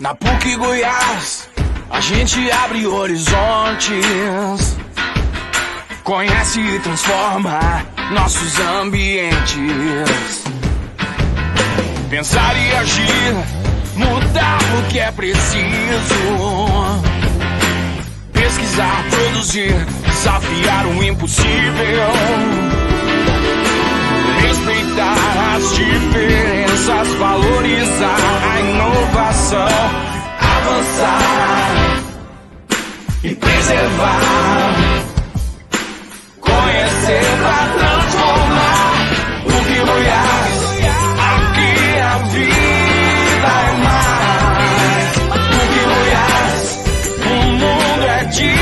Na PUC Goiás, a gente abre horizontes, conhece e transforma nossos ambientes. Pensar e agir, mudar o que é preciso. Pesquisar, produzir, desafiar o impossível. Respeitar as diferenças, valorizar a inovação, avançar e preservar, conhecer pra transformar. PUC Goiás, aqui a vida é mais. PUC Goiás, o mundo é de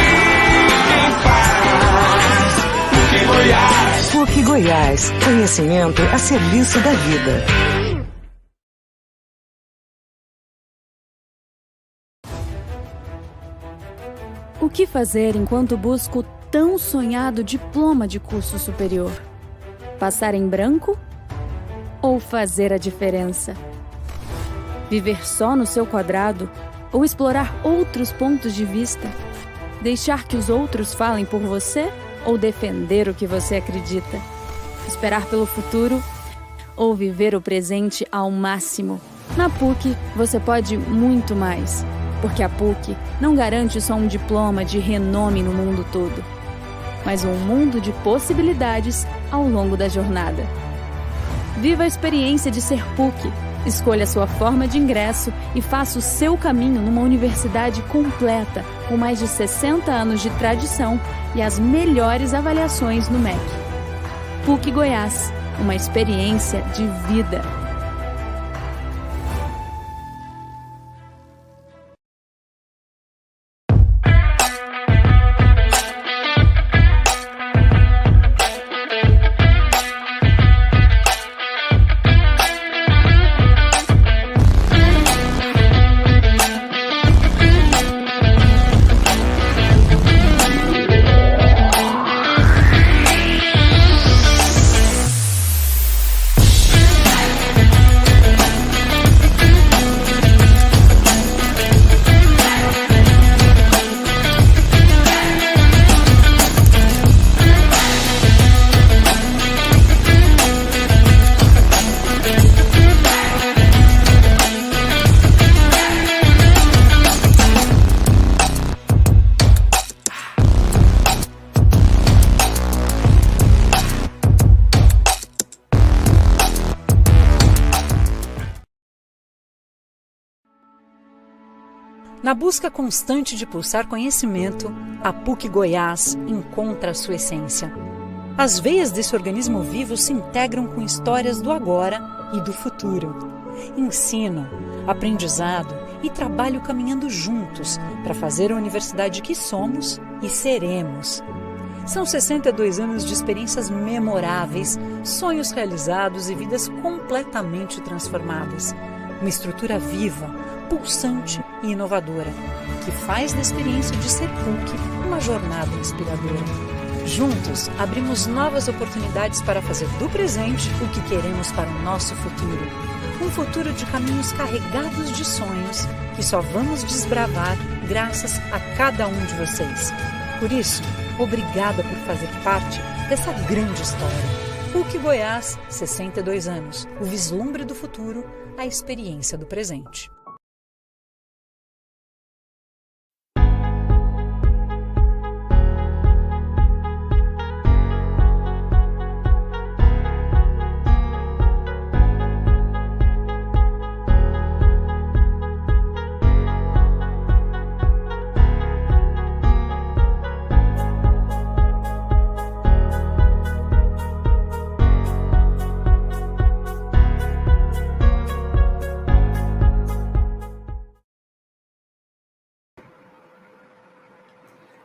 quem faz. PUC Goiás. PUC Goiás, conhecimento a serviço da vida. O que fazer enquanto busco o tão sonhado diploma de curso superior? Passar em branco ou fazer a diferença? Viver só no seu quadrado ou explorar outros pontos de vista? Deixar que os outros falem por você ou defender o que você acredita? Esperar pelo futuro ou viver o presente ao máximo? Na PUC, você pode muito mais, porque a PUC não garante só um diploma de renome no mundo todo, mas um mundo de possibilidades ao longo da jornada. Viva a experiência de ser PUC. Escolha sua forma de ingresso e faça o seu caminho numa universidade completa, com mais de 60 anos de tradição e as melhores avaliações no MEC. PUC Goiás, uma experiência de vida. Na busca constante de pulsar conhecimento, a PUC Goiás encontra a sua essência. As veias desse organismo vivo se integram com histórias do agora e do futuro. Ensino, aprendizado e trabalho caminhando juntos para fazer a universidade que somos e seremos. São 62 anos de experiências memoráveis, sonhos realizados e vidas completamente transformadas. Uma estrutura viva, pulsante e inovadora, que faz da experiência de ser PUC uma jornada inspiradora. Juntos, abrimos novas oportunidades para fazer do presente o que queremos para o nosso futuro. Um futuro de caminhos carregados de sonhos que só vamos desbravar graças a cada um de vocês. Por isso, obrigada por fazer parte dessa grande história. PUC Goiás, 62 anos. O vislumbre do futuro, a experiência do presente.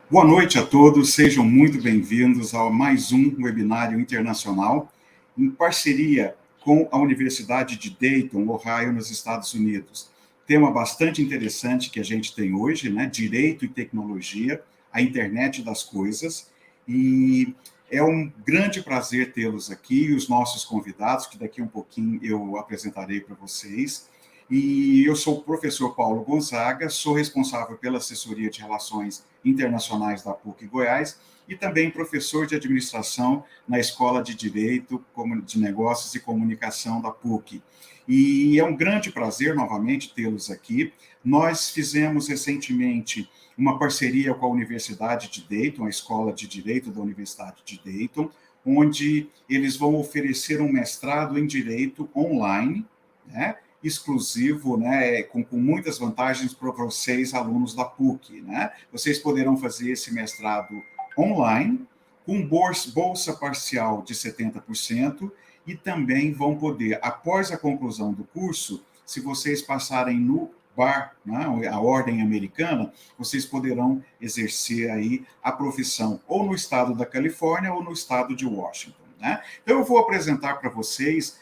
Boa noite a todos, sejam muito bem-vindos a mais um webinário internacional em parceria com a Universidade de Dayton, Ohio, nos Estados Unidos. Tema bastante interessante que a gente tem hoje, né? Direito e tecnologia, a internet das coisas. E é um grande prazer tê-los aqui, os nossos convidados, que daqui a um pouquinho eu apresentarei para vocês. E eu sou o professor Paulo Gonzaga, sou responsável pela assessoria de relações internacionais da PUC Goiás e também professor de administração na Escola de Direito de Negócios e Comunicação da PUC. E é um grande prazer novamente tê-los aqui. Nós fizemos recentemente uma parceria com a Universidade de Dayton, a Escola de Direito da Universidade de Dayton, onde eles vão oferecer um mestrado em Direito online, né, exclusivo, né, com muitas vantagens para vocês, alunos da PUC. Né? Vocês poderão fazer esse mestrado online, com bolsa parcial de 70%, e também vão poder, após a conclusão do curso, se vocês passarem no bar, né, a ordem americana, vocês poderão exercer aí a profissão ou no estado da Califórnia ou no estado de Washington. Né? Então, eu vou apresentar para vocês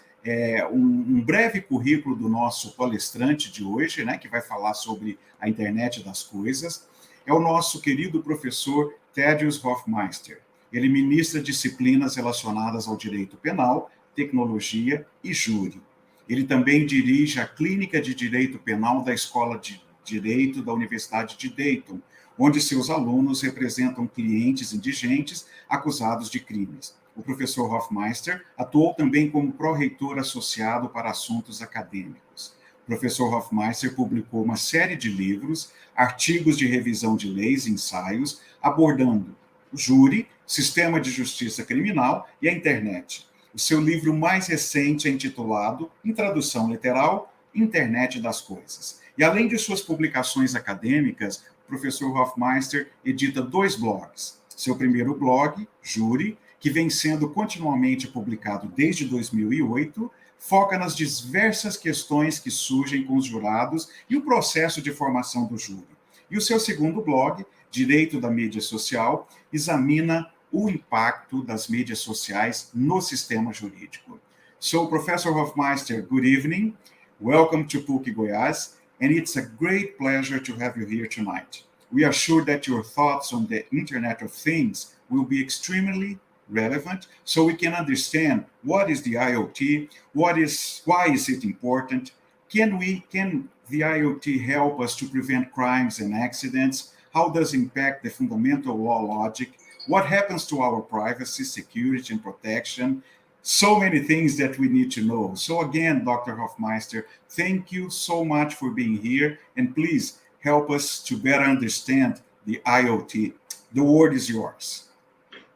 um breve currículo do nosso palestrante de hoje, né, que vai falar sobre a internet das coisas. É o nosso querido professor Thaddeus Hofmeister. Ele ministra disciplinas relacionadas ao direito penal, tecnologia e júri. Ele também dirige a Clínica de Direito Penal da Escola de Direito da Universidade de Dayton, onde seus alunos representam clientes indigentes acusados de crimes. O professor Hofmeister atuou também como pró-reitor associado para assuntos acadêmicos. O professor Hofmeister publicou uma série de livros, artigos de revisão de leis e ensaios, abordando o júri, sistema de justiça criminal e a internet. O seu livro mais recente é intitulado, em tradução literal, Internet das Coisas. E além de suas publicações acadêmicas, o professor Hofmeister edita 2 blogs. Seu primeiro blog, Júri, que vem sendo continuamente publicado desde 2008, foca nas diversas questões que surgem com os jurados e o processo de formação do júri. E o seu segundo blog, Direito da Mídia Social, examina o impacto das mídias sociais no sistema jurídico. So, Professor Hofmeister, good evening. Welcome to PUC Goiás, and it's a great pleasure to have you here tonight. We are sure that your thoughts on the Internet of Things will be extremely relevant, so we can understand what is the IoT, why is it important, can the IoT help us to prevent crimes and accidents, how does it impact the fundamental law logic, what happens to our privacy, security, and protection, so many things that we need to know. So again, Dr. Hofmeister, thank you so much for being here, and please help us to better understand the IoT. The word is yours.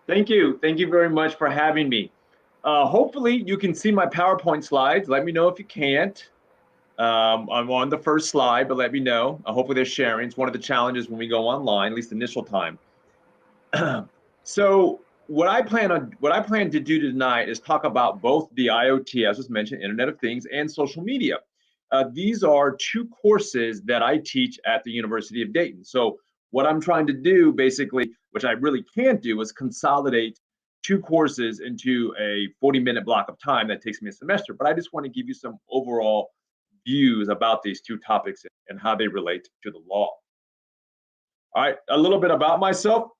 Thank you. Thank you very much for having me. Hopefully you can see my PowerPoint slides. Let me know if you can't. I'm on the first slide, but let me know. Hopefully they're sharing. It's one of the challenges when we go online, at least initial time. So what I plan to do tonight is talk about both the IoT, as was mentioned, Internet of Things, and social media. These are 2 courses that I teach at the University of Dayton. So what I'm trying to do, basically, which I really can't do, is consolidate 2 courses into a 40-minute block of time that takes me a semester. But I just want to give you some overall views about these 2 topics and how they relate to the law. All right, a little bit about myself.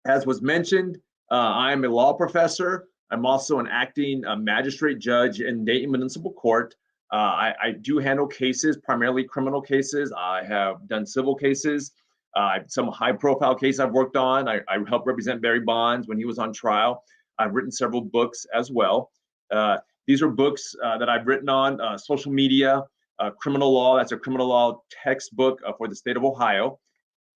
As was mentioned, I'm a law professor. I'm also an acting magistrate judge in Dayton Municipal Court. I do handle cases, primarily criminal cases. I have done civil cases. Some high-profile case I've worked on. I helped represent Barry Bonds when he was on trial. I've written several books as well. These are books that I've written on social media, criminal law. That's a criminal law textbook for the state of Ohio.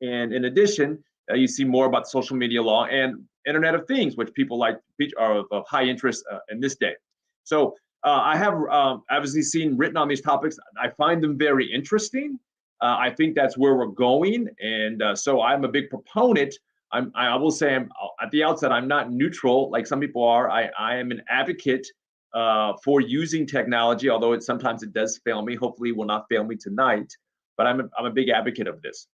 And in addition, you see more about social media law and Internet of Things, which people are of high interest in this day. So I have obviously seen written on these topics. I find them very interesting. I think that's where we're going, and so I'm a big proponent. I will say, at the outset, I'm not neutral like some people are. I am an advocate for using technology, although sometimes it does fail me. Hopefully, it will not fail me tonight. But I'm a big advocate of this.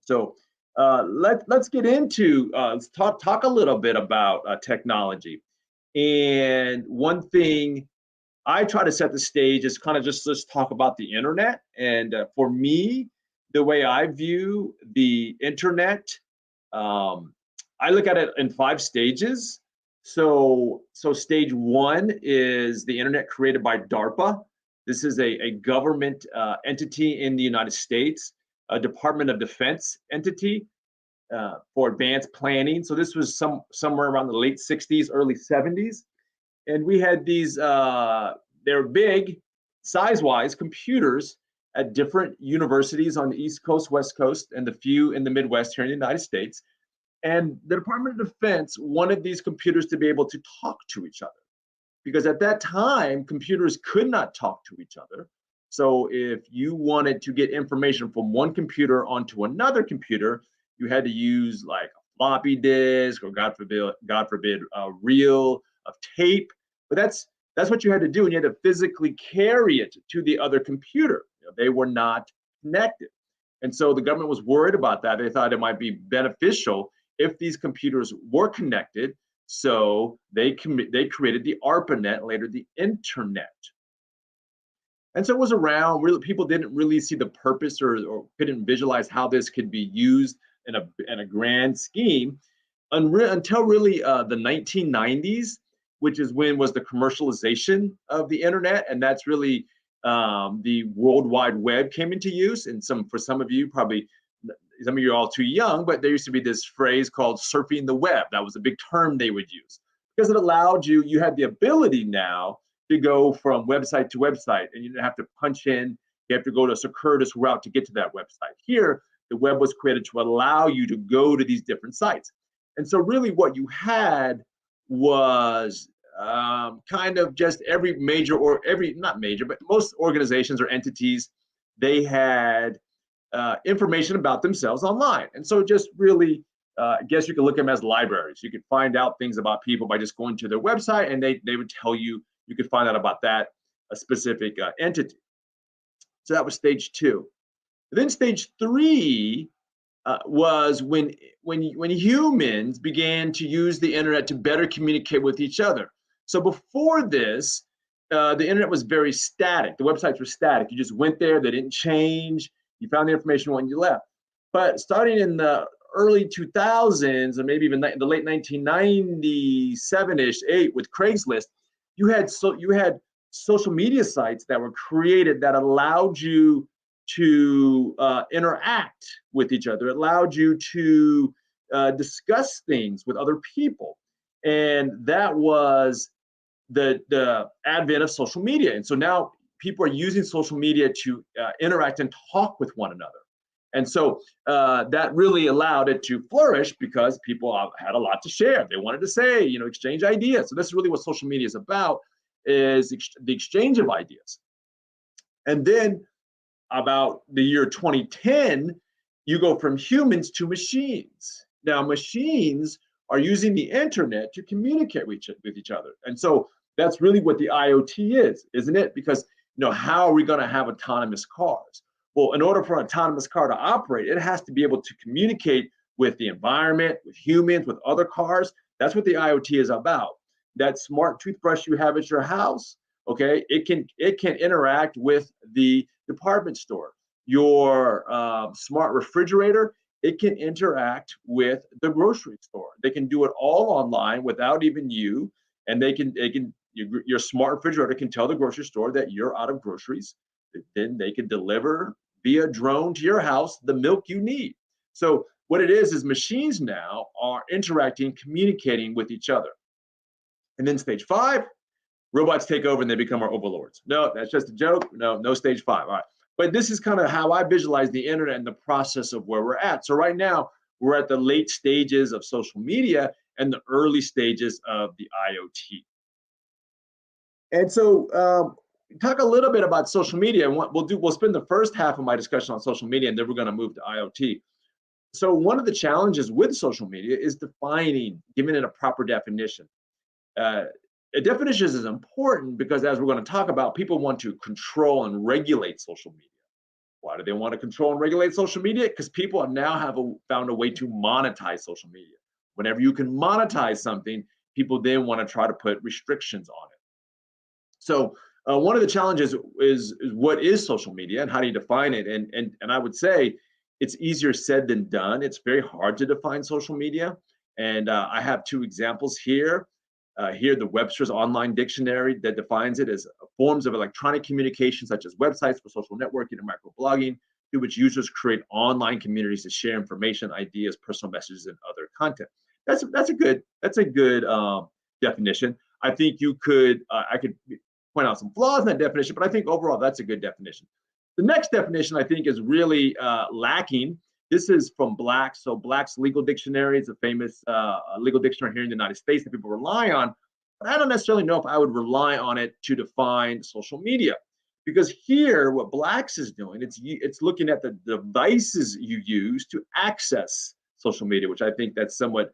So let's get into let's talk a little bit about technology. And one thing I try to set the stage is kind of just let's talk about the internet. And for me, the way I view the internet, I look at it in 5 stages. So stage 1 is the internet created by DARPA. This is a government entity in the United States, a Department of Defense entity for advanced planning. So this was somewhere around the late 60s, early 70s. And we had these, they're big, size-wise computers at different universities on the East Coast, West Coast, and the few in the Midwest here in the United States. And the Department of Defense wanted these computers to be able to talk to each other, because at that time, computers could not talk to each other. So if you wanted to get information from one computer onto another computer, you had to use like a floppy disk, or God forbid, a reel of tape. But that's what you had to do, and you had to physically carry it to the other computer. You know, they were not connected. And so the government was worried about that. They thought it might be beneficial if these computers were connected. So they created the ARPANET, later the internet. And so it was around, really, people didn't really see the purpose or couldn't visualize how this could be used in a grand scheme until really the 1990s, which is when was the commercialization of the internet. And that's really the World Wide Web came into use. And for some of you, probably some of you are all too young, but there used to be this phrase called surfing the web. That was a big term they would use, because it allowed you had the ability now to go from website to website, and you didn't have to punch in, you have to go to a circuitous route to get to that website. Here, the web was created to allow you to go to these different sites. And so really what you had was kind of just every major, or not major, but most organizations or entities, they had information about themselves online. And so just really, I guess you could look at them as libraries. You could find out things about people by just going to their website, and they would tell you, you could find out about that, a specific entity. So that was stage 2. Then stage 3 was when humans began to use the internet to better communicate with each other. So before this, the internet was very static. The websites were static. You just went there, they didn't change. You found the information when you left. But starting in the early 2000s, or maybe even the late 1997-ish, 8 with Craigslist, you had social media sites that were created that allowed you to interact with each other. It allowed you to discuss things with other people. And that was the advent of social media. And so now people are using social media to interact and talk with one another. And so that really allowed it to flourish, because people had a lot to share. They wanted to say, exchange ideas. So this is really what social media is about, is the exchange of ideas. And then about the year 2010, you go from humans to machines. Now, machines are using the internet to communicate with each other. And so that's really what the IoT is, isn't it? Because, how are we going to have autonomous cars? Well, in order for an autonomous car to operate, it has to be able to communicate with the environment, with humans, with other cars. That's what the IoT is about. That smart toothbrush you have at your house, okay, it can interact with the department store. Your smart refrigerator, it can interact with the grocery store. They can do it all online without even you, and your smart refrigerator can tell the grocery store that you're out of groceries. Then they can deliver via drone to your house the milk you need. So what it is machines now are interacting, communicating with each other. And then stage 5, robots take over and they become our overlords. No, that's just a joke. No stage 5. All right. But this is kind of how I visualize the internet and the process of where we're at. So right now, we're at the late stages of social media and the early stages of the IoT. And so talk a little bit about social media. And what we'll spend the first half of my discussion on social media, and then we're going to move to IoT. So one of the challenges with social media is giving it a proper definition. A definition is important because, as we're going to talk about, people want to control and regulate social media. Why do they want to control and regulate social media? Because people now have found a way to monetize social media. Whenever you can monetize something, people then want to try to put restrictions on it. So one of the challenges is what is social media and how do you define it? And I would say it's easier said than done. It's very hard to define social media. And I have 2 examples here. Here, the Webster's Online Dictionary that defines it as forms of electronic communication, such as websites for social networking and microblogging, through which users create online communities to share information, ideas, personal messages, and other content. That's a good definition. I think I could point out some flaws in that definition, but I think overall that's a good definition. The next definition I think is really lacking. This is from Black's. So Black's Legal Dictionary is a famous legal dictionary here in the United States that people rely on. But I don't necessarily know if I would rely on it to define social media. Because here, what Black's is doing, it's looking at the devices you use to access social media, which I think that's somewhat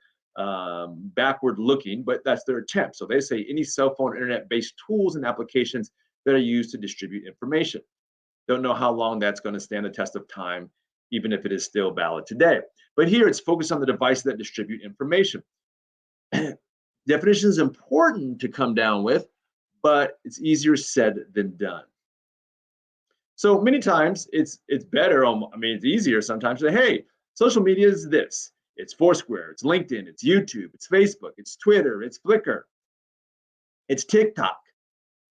backward looking, but that's their attempt. So they say any cell phone, internet-based tools and applications that are used to distribute information. Don't know how long that's going to stand the test of time, even if it is still valid today. But here it's focused on the devices that distribute information. Definition is important to come down with, but it's easier said than done. So many times it's better, it's easier sometimes to say, hey, social media is this. It's Foursquare, it's LinkedIn, it's YouTube, it's Facebook, it's Twitter, it's Flickr, it's TikTok,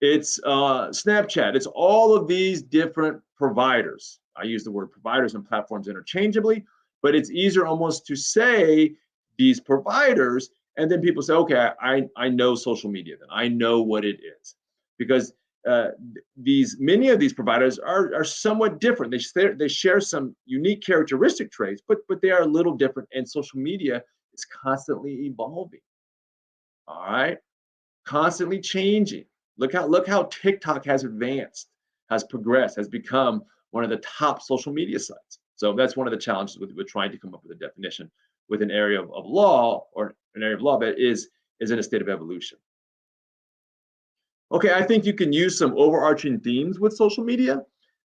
it's Snapchat. It's all of these different providers. I use the word providers and platforms interchangeably, but it's easier almost to say these providers, and then people say, okay, I know social media then. I know what it is. Because many of these providers are somewhat different. They share some unique characteristic traits, but they are a little different, and social media is constantly evolving. All right, constantly changing. Look how TikTok has advanced, has progressed, has become one of the top social media sites. So that's one of the challenges with trying to come up with a definition with an area of law, or an area of law that is in a state of evolution. Okay, I think you can use some overarching themes with social media.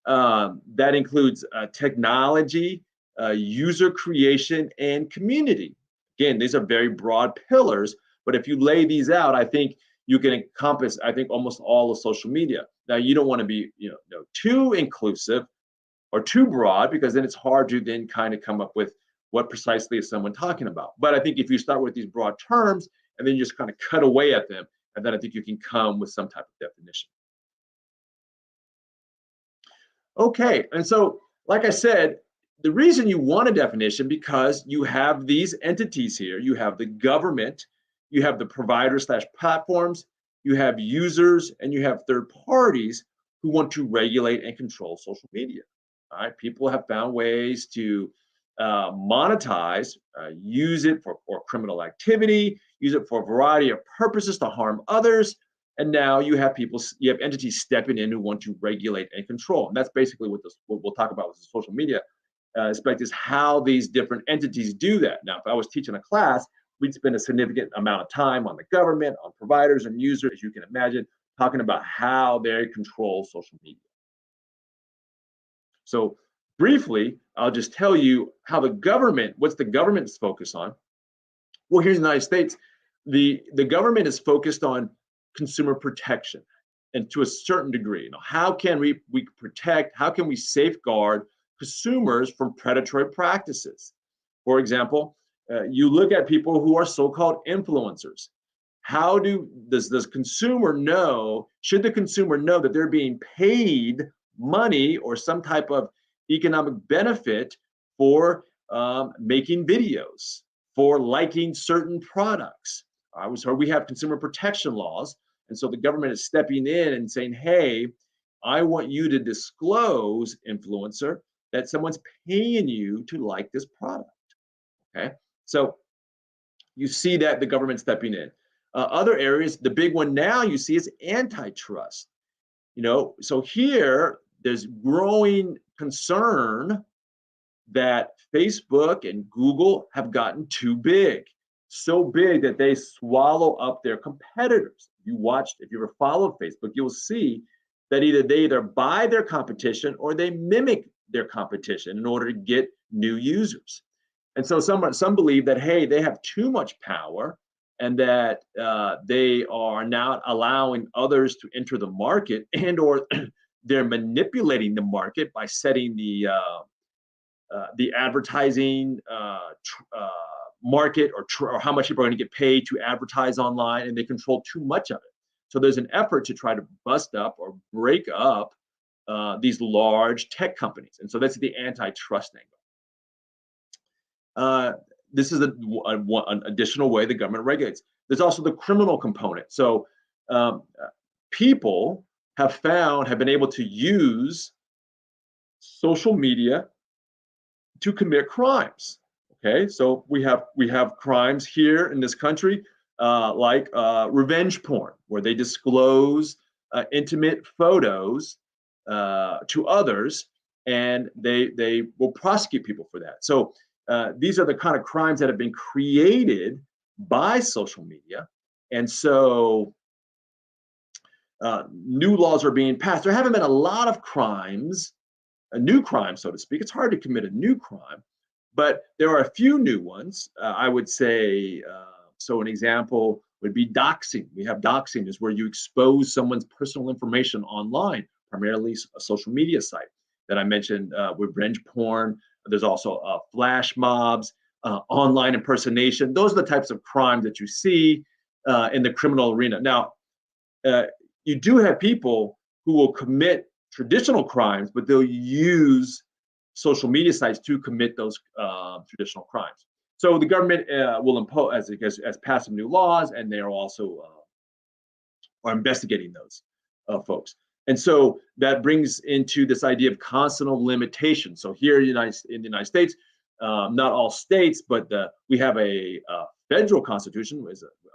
That includes technology, user creation, and community. Again, these are very broad pillars, but if you lay these out, I think you can encompass, almost all of social media. Now, you don't want to be, too inclusive or too broad, because then it's hard to then kind of come up with what precisely is someone talking about. But I think if you start with these broad terms and then you just kind of cut away at them, and then I think you can come with some type of definition. Okay, and so, like I said, the reason you want a definition, because you have these entities here. You have the government, you have the providers/platforms, you have users, and you have third parties who want to regulate and control social media. All right, people have found ways to monetize, use it for criminal activity, use it for a variety of purposes to harm others. And now you have entities stepping in who want to regulate and control. And that's basically what we'll talk about with the social media aspect, is how these different entities do that. Now, if I was teaching a class, we'd spend a significant amount of time on the government, on providers and users, as you can imagine, talking about how they control social media. So briefly, I'll just tell you how what's the government's focus on. Well, here in the United States, the government is focused on consumer protection, and to a certain degree. How can we protect, how can we safeguard consumers from predatory practices? For example, you look at people who are so-called influencers. Does the consumer know, should the consumer know that they're being paid money or some type of economic benefit for making videos, for liking certain products? I was heard we have consumer protection laws, and so the government is stepping in and saying, hey, I want you to disclose, influencer, that someone's paying you to like this product. Okay, so you see that the government stepping in. Other areas, the big one now you see is antitrust. So here there's growing concern that Facebook and Google have gotten too big, so big that they swallow up their competitors. If you ever followed Facebook, you'll see that they either buy their competition or they mimic their competition in order to get new users. And so some believe that, hey, they have too much power, and that they are now allowing others to enter the market, and or they're manipulating the market by setting the advertising market or how much people are going to get paid to advertise online, and they control too much of it. So there's an effort to try to bust up or break up these large tech companies. And so that's the antitrust angle. This is an additional way the government regulates. There's also the criminal component. So people have been able to use social media to commit crimes. Okay, so we have crimes here in this country like revenge porn, where they disclose intimate photos to others, and they will prosecute people for that. So these are the kind of crimes that have been created by social media, and so new laws are being passed. There haven't been a lot of crimes, a new crime, so to speak. It's hard to commit a new crime, but there are a few new ones. I would say, so an example would be doxing. We have doxing is where you expose someone's personal information online, primarily a social media site that I mentioned with revenge porn. There's also flash mobs, online impersonation. Those are the types of crimes that you see in the criminal arena. Now, you do have people who will commit traditional crimes, but they'll use social media sites to commit those traditional crimes. So the government will impose, as pass some new laws, and they are also are investigating those folks. And so that brings into this idea of constitutional limitation. So here in the United States, not all states, but we have a federal constitution.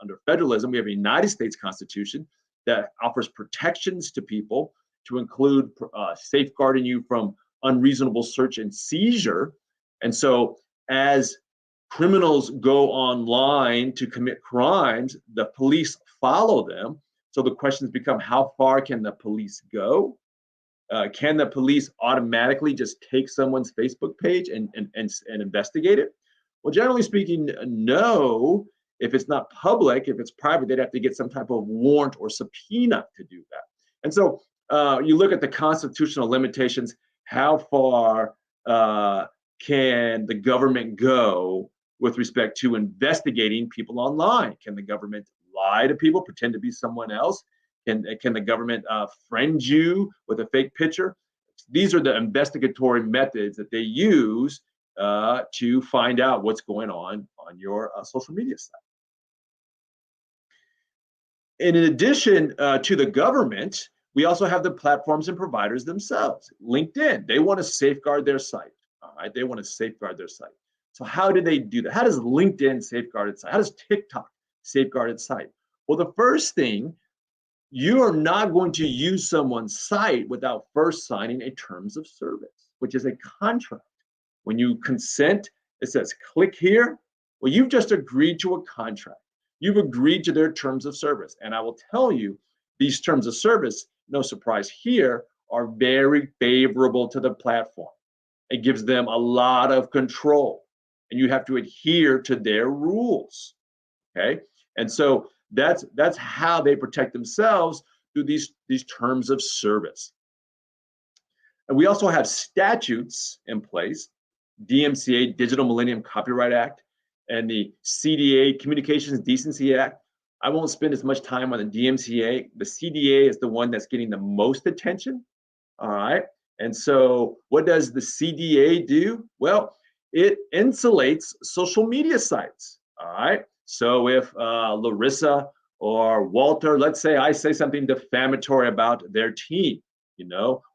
Under federalism, we have a United States Constitution that offers protections to people, to include safeguarding you from unreasonable search and seizure. And so as criminals go online to commit crimes, the police follow them. So the questions become, how far can the police go? Can the police automatically just take someone's Facebook page and investigate it? Well, generally speaking, no. If it's not public, if it's private, they'd have to get some type of warrant or subpoena to do that. And so you look at the constitutional limitations. How far can the government go with respect to investigating people online? Can the government lie to people, pretend to be someone else? Can the government friend you with a fake picture? These are the investigatory methods that they use to find out what's going on your social media site. And in addition to the government, we also have the platforms and providers themselves. LinkedIn, they want to safeguard their site. All right, they want to safeguard their site. So how do they do that? How does LinkedIn safeguard its site? How does TikTok safeguard its site? Well, the first thing, you are not going to use someone's site without first signing a terms of service, which is a contract. When you consent, it says click here. Well, you've just agreed to a contract. You've agreed to their terms of service. And I will tell you, these terms of service, no surprise here, are very favorable to the platform. It gives them a lot of control, and you have to adhere to their rules. Okay, and so that's how they protect themselves through these terms of service. And we also have statutes in place, DMCA, Digital Millennium Copyright Act, and the CDA, Communications Decency Act. I won't spend as much time on the DMCA. The CDA is the one that's getting the most attention. All right. And so what does the CDA do? Well, it insulates social media sites. All right. So if Larissa or Walter, let's say I say something defamatory about their team,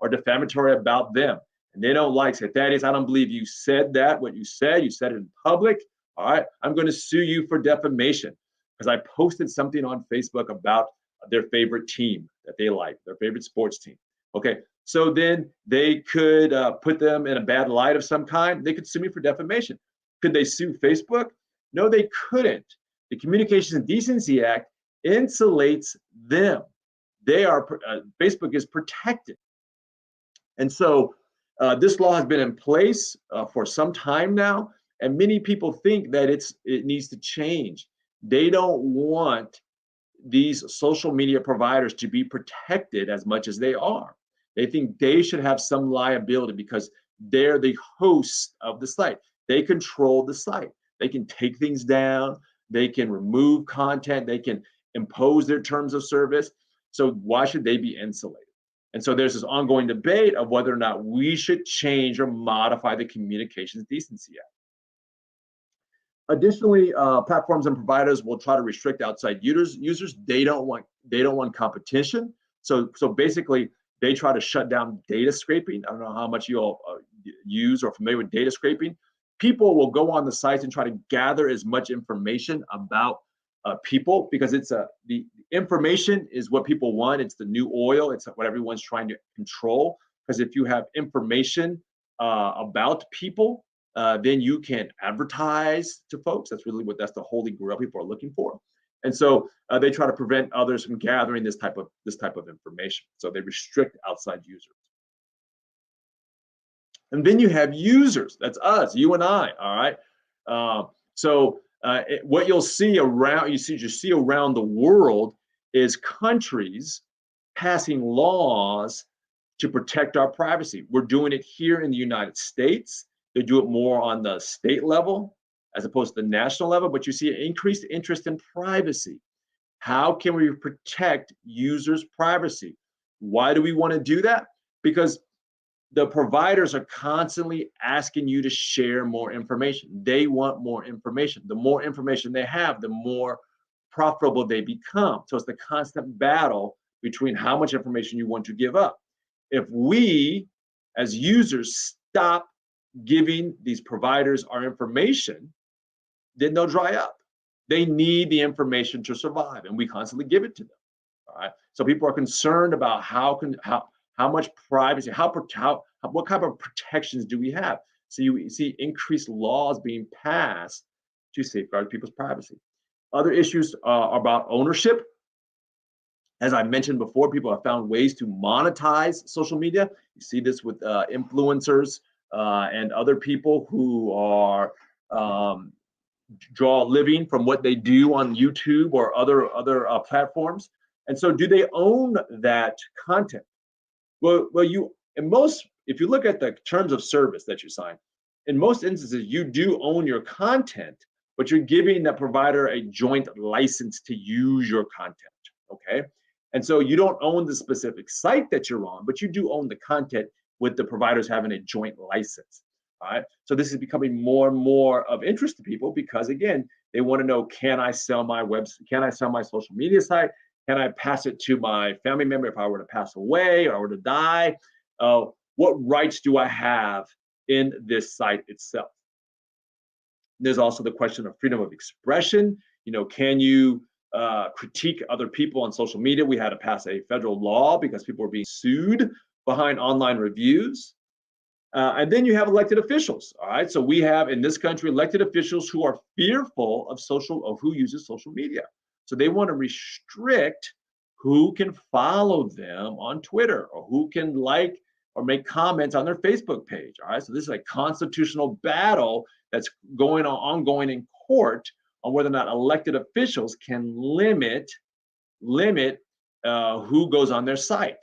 or defamatory about them, and they don't like it. Thaddeus, I don't believe you said that. What you said it in public. All right. I'm going to sue you for defamation because I posted something on Facebook about their favorite team that they like, their favorite sports team. Okay. So then they could put them in a bad light of some kind. They could sue me for defamation. Could they sue Facebook? No, they couldn't. The Communications Decency Act insulates them. They are Facebook is protected. And so this law has been in place for some time now, and many people think that it needs to change. They don't want these social media providers to be protected as much as they are. They think they should have some liability because they're the hosts of the site. They control the site. They can take things down. They can remove content. They can impose their terms of service. So why should they be insulated? And so there's this ongoing debate of whether or not we should change or modify the Communications Decency Act. Additionally, platforms and providers will try to restrict outside users. They don't want competition. So basically, they try to shut down data scraping. I don't know how much you all use or are familiar with data scraping. People will go on the sites and try to gather as much information about people, because it's the information is what people want. It's the new oil. It's what everyone's trying to control. Because if you have information about people, then you can advertise to folks. That's the holy grail people are looking for. And so they try to prevent others from gathering this type of information. So they restrict outside users. And then you have users. That's us, you and I. All right. What you'll see around the world is countries passing laws to protect our privacy. We're doing it here in the United States. They do it more on the state level as opposed to the national level, but you see an increased interest in privacy. How can we protect users' privacy? Why do we want to do that? Because the providers are constantly asking you to share more information. They want more information. The more information they have, the more profitable they become. So it's the constant battle between how much information you want to give up. If we, as users, stop giving these providers our information, then they'll dry up. They need the information to survive, and we constantly give it to them. All right. So people are concerned about how much privacy, what kind of protections do we have? So you see increased laws being passed to safeguard people's privacy. Other issues are about ownership. As I mentioned before, people have found ways to monetize social media. You see this with influencers and other people who are draw a living from what they do on YouTube or other platforms. And so, do they own that content? Well, if you look at the terms of service that you sign, in most instances, you do own your content, but you're giving the provider a joint license to use your content. Okay. And so you don't own the specific site that you're on, but you do own the content with the providers having a joint license. All right. So this is becoming more and more of interest to people because, again, they want to know, can I sell my website? Can I sell my social media site? Can I pass it to my family member if I were to pass away or I were to die? What rights do I have in this site itself? There's also the question of freedom of expression. Can you critique other people on social media? We had to pass a federal law because people were being sued behind online reviews. And then you have elected officials. All right. So we have in this country elected officials who are fearful of who uses social media. So they want to restrict who can follow them on Twitter or who can like or make comments on their Facebook page. All right. So this is a constitutional battle that's ongoing in court on whether or not elected officials can limit who goes on their site.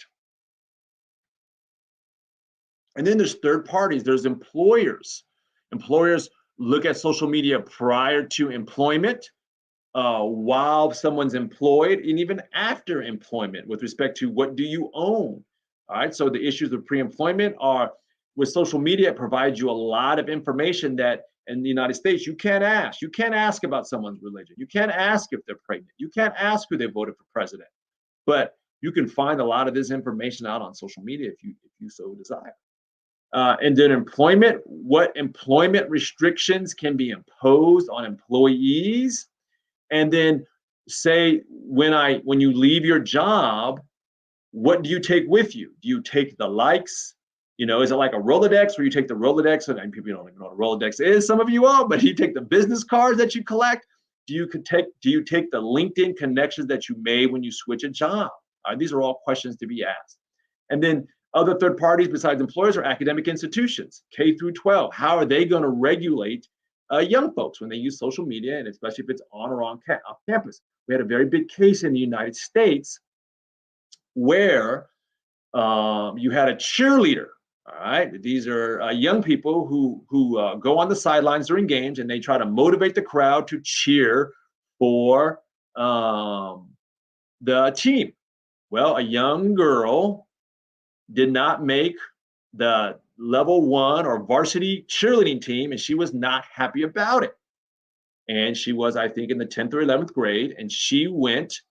And then there's third parties, there's employers. Employers look at social media prior to employment, while someone's employed, and even after employment with respect to what do you own. All right, so the issues of pre-employment are with social media, it provides you a lot of information that in the United States, you can't ask. You can't ask about someone's religion. You can't ask if they're pregnant. You can't ask who they voted for president. But you can find a lot of this information out on social media if you so desire. And then employment, what employment restrictions can be imposed on employees? And then say when you leave your job, what do you take with you? Do you take the likes? Is it like a Rolodex where you take the Rolodex? And people don't even know what a Rolodex is. Some of you all, but you take the business cards that you collect. Do you take the LinkedIn connections that you made when you switch a job? These are all questions to be asked. And then other third parties besides employers are academic institutions, K through 12. How are they going to regulate young folks when they use social media, and especially if it's on or off campus? We had a very big case in the United States where you had a cheerleader, All right, these are young people who go on the sidelines during games and they try to motivate the crowd to cheer for the team. Well, a young girl did not make the level 1 or varsity cheerleading team, and she was not happy about it. And she was, I think, in the 10th or 11th grade, and she went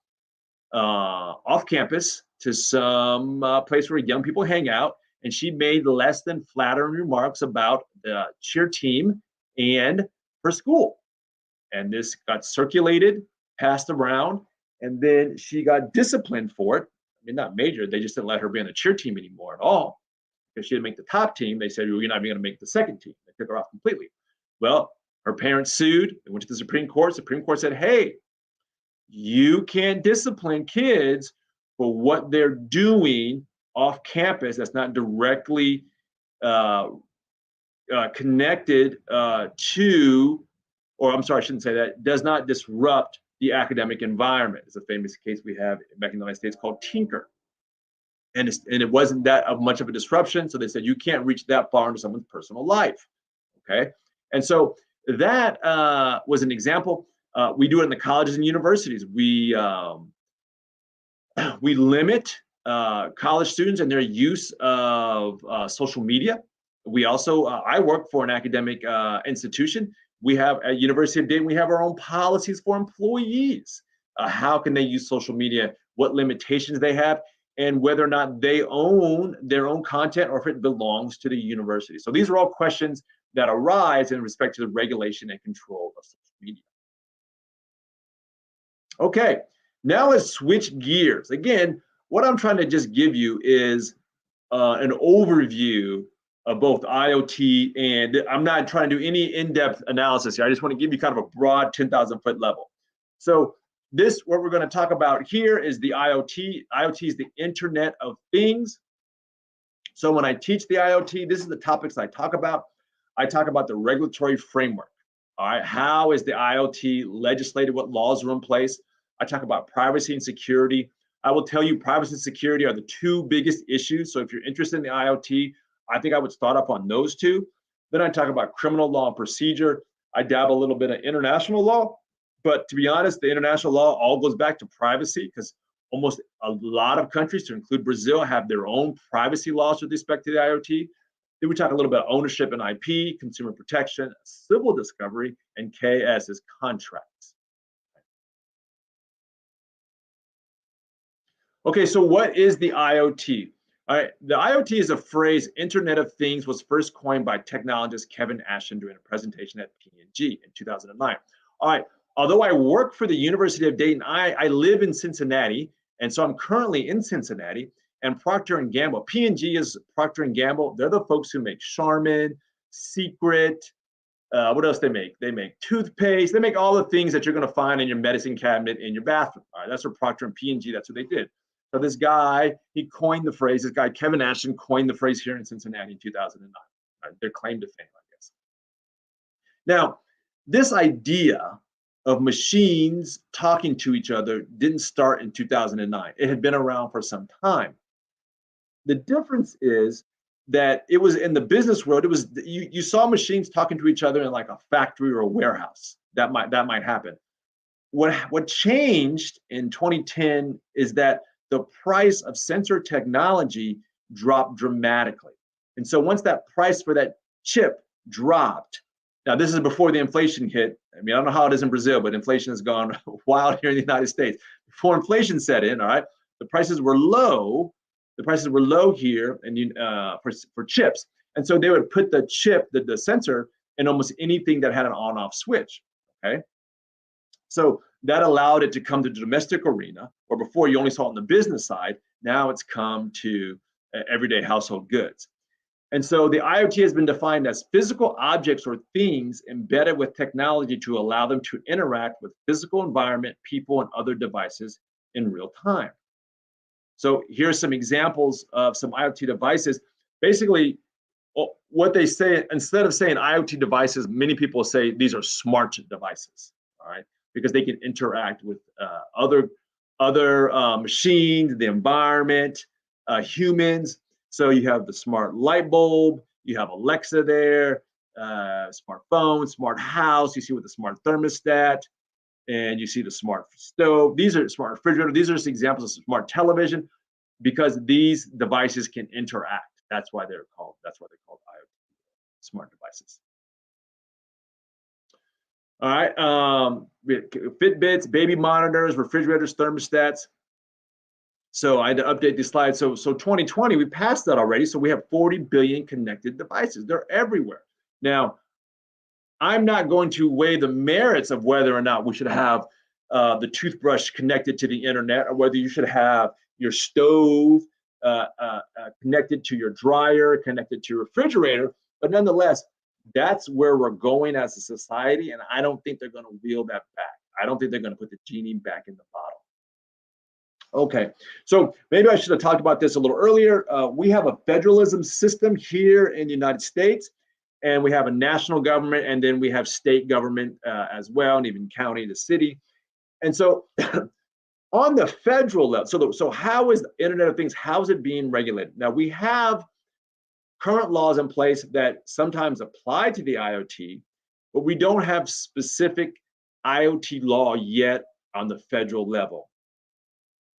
off campus to some place where young people hang out, and she made less than flattering remarks about the cheer team and her school. And this got circulated, passed around, and then she got disciplined for it. I mean, not major, they just didn't let her be on the cheer team anymore at all. Because she didn't make the top team, they said, well, you're not even going to make the second team. They took her off completely. Well, her parents sued. They went to the Supreme Court. Supreme Court said, hey, you can't discipline kids for what they're doing off campus that's not directly connected to, or I'm sorry, I shouldn't say that, does not disrupt the academic environment. It's a famous case we have back in the United States called Tinker. And it wasn't that of much of a disruption. So they said, you can't reach that far into someone's personal life. Okay. And so that was an example. We do it in the colleges and universities. We limit college students and their use of social media. We also, I work for an academic institution. We have at University of Dayton, we have our own policies for employees. How can they use social media? What limitations they have? And whether or not they own their own content or if it belongs to the university. So these are all questions that arise in respect to the regulation and control of social media. Okay, now let's switch gears. Again, what I'm trying to just give you is an overview of both IoT, and I'm not trying to do any in-depth analysis here. I just want to give you kind of a broad 10,000-foot level. So this, what we're going to talk about here is the IoT. IoT is the Internet of Things. So when I teach the IoT, this is the topics I talk about. I talk about the regulatory framework. All right, how is the IoT legislated? What laws are in place? I talk about privacy and security. I will tell you privacy and security are the two biggest issues. So if you're interested in the IoT, I think I would start up on those two. Then I talk about criminal law and procedure. I dabble a little bit of international law. But to be honest, the international law all goes back to privacy because almost a lot of countries, to include Brazil, have their own privacy laws with respect to the IoT. Then we talk a little bit about ownership and IP, consumer protection, civil discovery, and KS is contracts. Okay, so what is the IoT? All right, the IoT is a phrase, Internet of Things, was first coined by technologist Kevin Ashton during a presentation at P&G in 2009. All right, although I work for the University of Dayton, I live in Cincinnati, and so I'm currently in Cincinnati, and Procter & Gamble, P&G is Procter & Gamble. They're the folks who make Charmin, Secret, what else they make? They make toothpaste. They make all the things that you're going to find in your medicine cabinet in your bathroom. All right, that's what Procter and P&G, that's what they did. So this guy, he coined the phrase, this guy, Kevin Ashton, coined the phrase here in Cincinnati in 2009. Right, their claim to fame, I guess. Now, this idea of machines talking to each other didn't start in 2009. It had been around for some time. The difference is that it was in the business world, it was you saw machines talking to each other in like a factory or a warehouse. That might happen. What changed in 2010 is that the price of sensor technology dropped dramatically. And so once that price for that chip dropped, now this is before the inflation hit. I mean, I don't know how it is in Brazil, but inflation has gone wild here in the United States. Before inflation set in, all right, the prices were low. The prices were low here and for chips. And so they would put the chip, the sensor, in almost anything that had an on-off switch, okay? So that allowed it to come to the domestic arena, or before you only saw it on the business side, now it's come to everyday household goods. And so the IoT has been defined as physical objects or things embedded with technology to allow them to interact with physical environment, people, and other devices in real time. So here's some examples of some IoT devices. Basically, what they say, instead of saying IoT devices, many people say these are smart devices, all right? Because they can interact with other machines, the environment, humans. So you have the smart light bulb, you have Alexa there, smartphone, smart house, you see with the smart thermostat, and you see the smart stove. These are smart refrigerator. These are just examples of smart television because these devices can interact. That's why they're called IoT, smart devices. All right, Fitbits, baby monitors, refrigerators, thermostats. So I had to update these slides. So 2020, we passed that already. So we have 40 billion connected devices. They're everywhere. Now, I'm not going to weigh the merits of whether or not we should have the toothbrush connected to the internet, or whether you should have your stove connected to your dryer, connected to your refrigerator. But nonetheless, that's where we're going as a society, and I don't think they're going to reel that back. I don't think they're going to put the genie back in the bottle. Okay, so maybe I should have talked about this a little earlier. We have a federalism system here in the United States, and we have a national government, and then we have state government as well, and even county, the city. And so on the federal level, so how is the Internet of Things, how is it being regulated? Now, we have current laws in place that sometimes apply to the IoT, but we don't have specific IoT law yet on the federal level.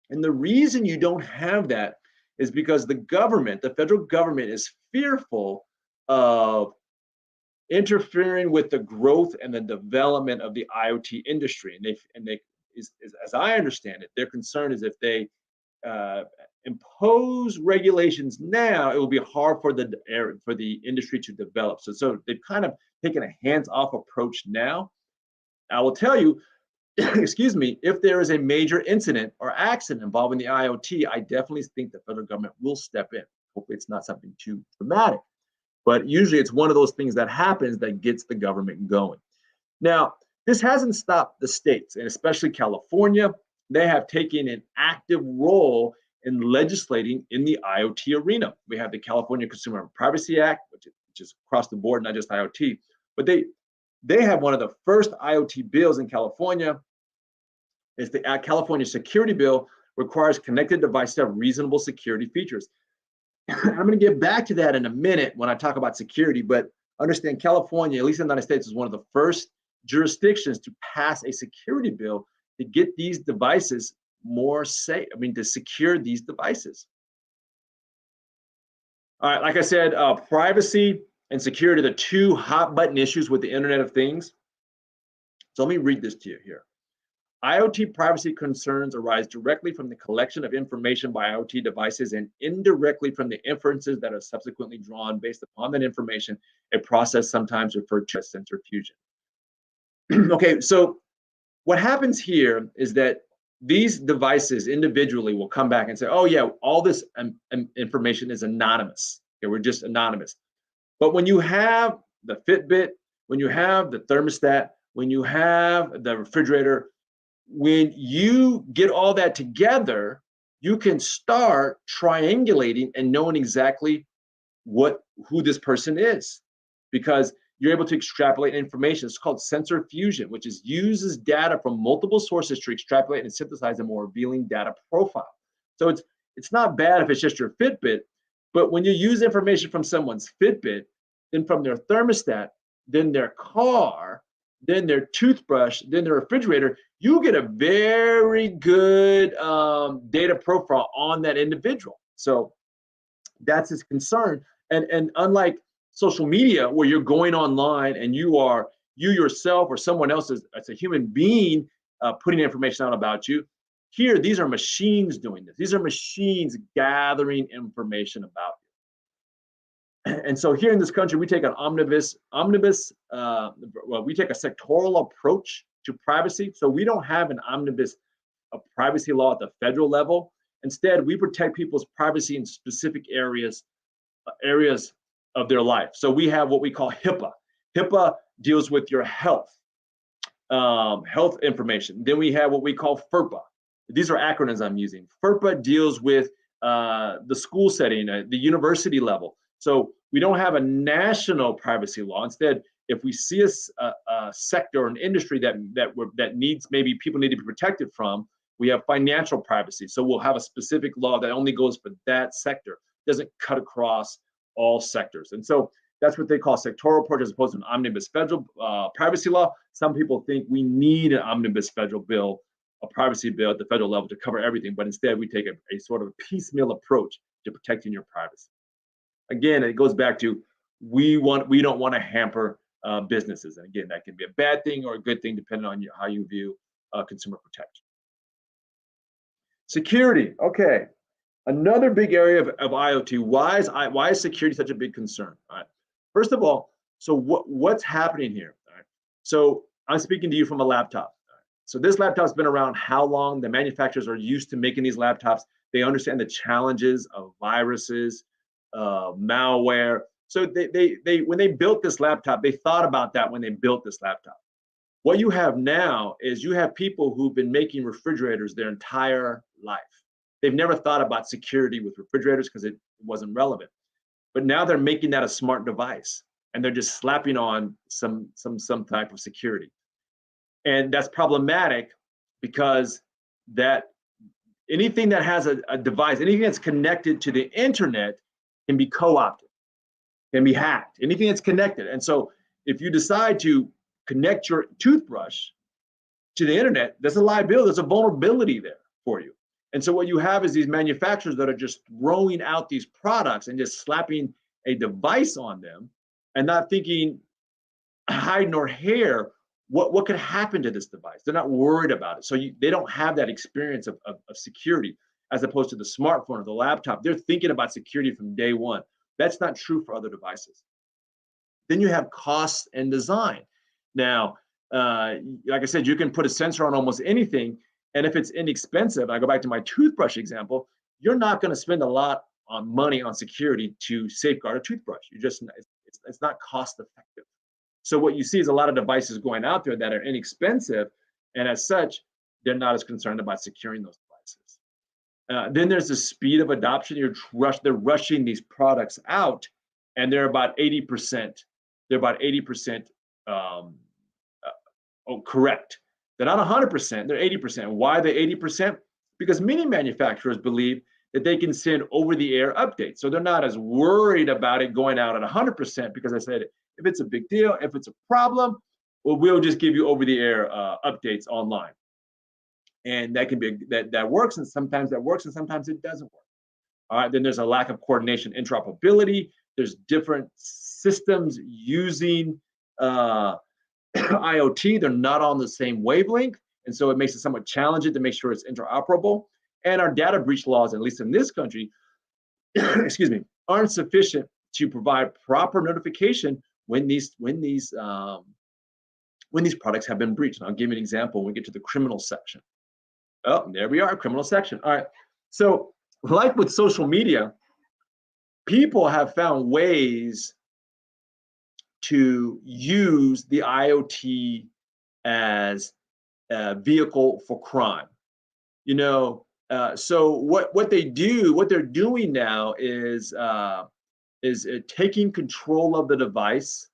And the reason you don't have that is because the government, the federal government, is fearful of interfering with the growth and the development of the IoT industry. And they as I understand it, their concern is if they impose regulations now, it will be hard for the industry to develop. So they've kind of taken a hands-off approach now. I will tell you, excuse me, if there is a major incident or accident involving the IoT, I definitely think the federal government will step in. Hopefully it's not something too dramatic, but usually it's one of those things that happens that gets the government going. Now, this hasn't stopped the states, and especially California. They have taken an active role in legislating in the IoT arena. We have the California Consumer Privacy Act, which is across the board, not just IoT, but they have one of the first IoT bills in California. It's the California Security Bill, requires connected devices to have reasonable security features. I'm going to get back to that in a minute when I talk about security, but understand California, at least in the United States, is one of the first jurisdictions to pass a security bill to get these devices more safe, to secure these devices. All right, like I said, privacy and security are the two hot button issues with the Internet of Things. So let me read this to you here. IoT privacy concerns arise directly from the collection of information by IoT devices and indirectly from the inferences that are subsequently drawn based upon that information, a process sometimes referred to as sensor fusion. Okay, so what happens here is that these devices individually will come back and say, oh yeah, all this information is anonymous. Okay, we're just anonymous. But when you have the Fitbit, when you have the thermostat, when you have the refrigerator, when you get all that together, you can start triangulating and knowing exactly who this person is, because you're able to extrapolate information. It's called sensor fusion, which uses data from multiple sources to extrapolate and synthesize a more revealing data profile. So it's not bad if it's just your Fitbit, but when you use information from someone's Fitbit, then from their thermostat, then their car, then their toothbrush, then their refrigerator, you get a very good data profile on that individual. So that's his concern. And unlike social media, where you're going online and you yourself or someone else as a human being putting information out about you, here, these are machines doing this. These are machines gathering information about you. And so here in this country, we take an we take a sectoral approach to privacy. So we don't have an omnibus privacy law at the federal level. Instead, we protect people's privacy in specific areas of their life. So we have what we call HIPAA. HIPAA deals with your health information. Then we have what we call FERPA. These are acronyms I'm using. FERPA deals with the school setting, the university level. So we don't have a national privacy law. Instead, if we see a sector or an industry that needs, maybe people need to be protected from, we have financial privacy. So we'll have a specific law that only goes for that sector. doesn't cut across all sectors. And so that's what they call sectoral approach as opposed to an omnibus federal privacy law. Some people think we need an omnibus federal bill, a privacy bill at the federal level to cover everything, but instead we take a sort of piecemeal approach to protecting your privacy. Again, it goes back to we don't want to hamper businesses, and again, that can be a bad thing or a good thing depending on how you view consumer protection. Security, okay, another big area of IoT. Why is security such a big concern? All right. First of all, so what's happening here? All right. So I'm speaking to you from a laptop. So this laptop's been around how long? The manufacturers are used to making these laptops. They understand the challenges of viruses, malware. So they when they built this laptop, they thought about that when they built this laptop. What you have now is you have people who've been making refrigerators their entire life. They've never thought about security with refrigerators because it wasn't relevant. But now they're making that a smart device, and they're just slapping on some type of security. And that's problematic because that anything that has a device, anything that's connected to the internet can be co-opted, can be hacked, anything that's connected. And so if you decide to connect your toothbrush to the internet, there's a liability, there's a vulnerability there for you. And so what you have is these manufacturers that are just throwing out these products and just slapping a device on them and not thinking hide nor hair what could happen to this device. They're not worried about it. So they don't have that experience of security as opposed to the smartphone or the laptop. They're thinking about security from day one. That's not true for other devices. Then you have costs and design. Now, like I said, you can put a sensor on almost anything. And if it's inexpensive, I go back to my toothbrush example, you're not going to spend a lot on money on security to safeguard a toothbrush. It's not cost effective. So what you see is a lot of devices going out there that are inexpensive, and as such, they're not as concerned about securing those devices. Then there's the speed of adoption. They're rushing these products out, and they're about 80%. They're about 80% correct. They're not 100%, they're 80%. Why are they 80%? Because many manufacturers believe that they can send over-the-air updates. So they're not as worried about it going out at 100% because I said, if it's a big deal, if it's a problem, well, we'll just give you over-the-air updates online. And that can be, that works, and sometimes that works, and sometimes it doesn't work. All right, then there's a lack of coordination, interoperability. There's different systems using IoT, they're not on the same wavelength, and so it makes it somewhat challenging to make sure it's interoperable. And our data breach laws, at least in this country, excuse me, aren't sufficient to provide proper notification when these products have been breached. And I'll give you an example when we get to the criminal section. Oh, there we are, criminal section. All right. So, like with social media, people have found ways to use the IoT as a vehicle for crime. So what they're doing now is taking control of the device.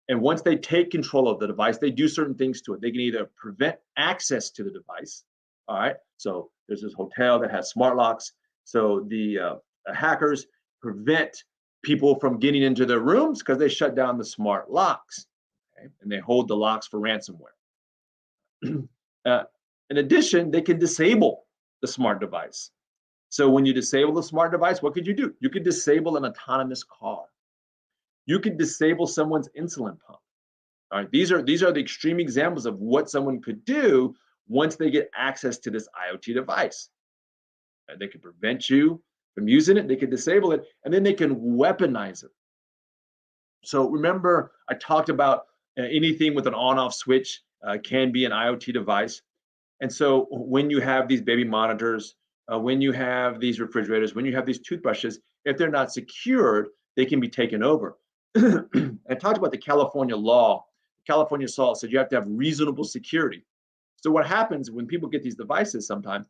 And once they take control of the device, they do certain things to it. They can either prevent access to the device. All right. So there's this hotel that has smart locks. So the hackers prevent people from getting into their rooms because they shut down the smart locks, okay? And they hold the locks for ransomware. In addition, they can disable the smart device. So when you disable the smart device, what could you do? You could disable an autonomous car. You could disable someone's insulin pump. All right, these are the extreme examples of what someone could do once they get access to this IoT device. And they could prevent you from using it, they can disable it, and then they can weaponize it. So remember, I talked about anything with an on-off switch can be an IoT device. And so when you have these baby monitors, when you have these refrigerators, when you have these toothbrushes, if they're not secured, they can be taken over. I talked about the California law. California law said you have to have reasonable security. So what happens when people get these devices sometimes,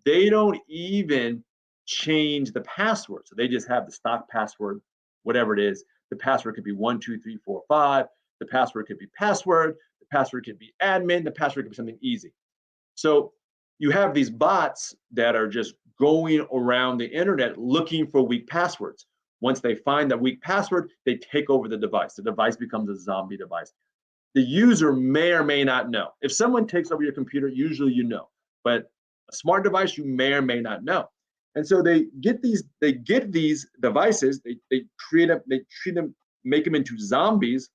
they don't even change the password. So they just have the stock password, whatever it is. The password could be 1, 2, 3, 4, 5. The password could be password. The password could be admin. The password could be something easy. So you have these bots that are just going around the internet looking for weak passwords. Once they find that weak password, they take over the device. The device becomes a zombie device. The user may or may not know. If someone takes over your computer, usually you know. But a smart device, you may or may not know. And so they get these devices, they treat them, make them into zombies.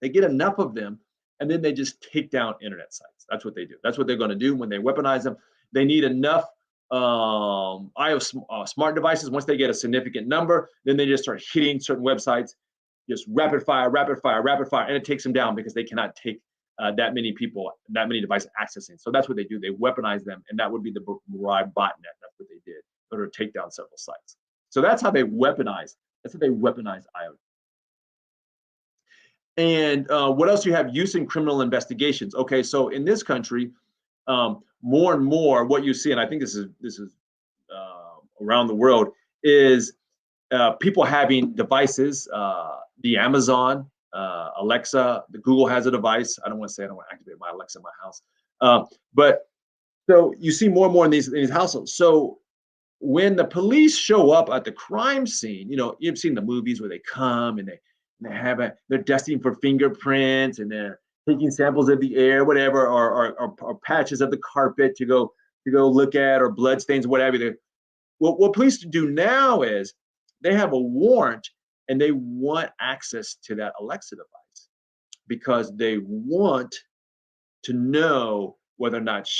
They get enough of them, and then they just take down internet sites. That's what they do. That's what they're going to do when they weaponize them. They need enough smart devices. Once they get a significant number, then they just start hitting certain websites, just rapid fire, and it takes them down because they cannot take that many people, that many devices accessing. So that's what they do. They weaponize them, and that would be the Mirai botnet. That's what they did in order to take down several sites. So that's how they weaponize. That's how they weaponize IoT. And what else you have? Use in criminal investigations. Okay, so in this country, more and more what you see, and I think this is around the world, is people having devices. The Amazon, Alexa, the Google has a device. I don't want to activate my Alexa in my house, but so you see more and more in these households. So when the police show up at the crime scene, you've seen the movies where they come and they're testing for fingerprints and they're taking samples of the air, whatever, or patches of the carpet to go look at, or blood stains, whatever. What police do now is they have a warrant and they want access to that Alexa device because they want to know whether or not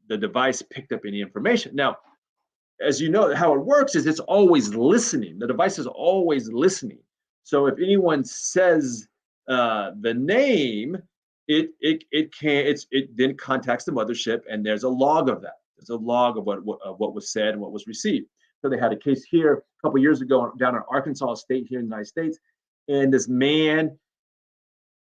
the device picked up any information. Now, as you know, how it works is it's always listening. The device is always listening. So if anyone says the name, it then contacts the mothership, and there's a log of that. There's a log of what was said and what was received. So they had a case here a couple of years ago down in Arkansas State here in the United States, and this man,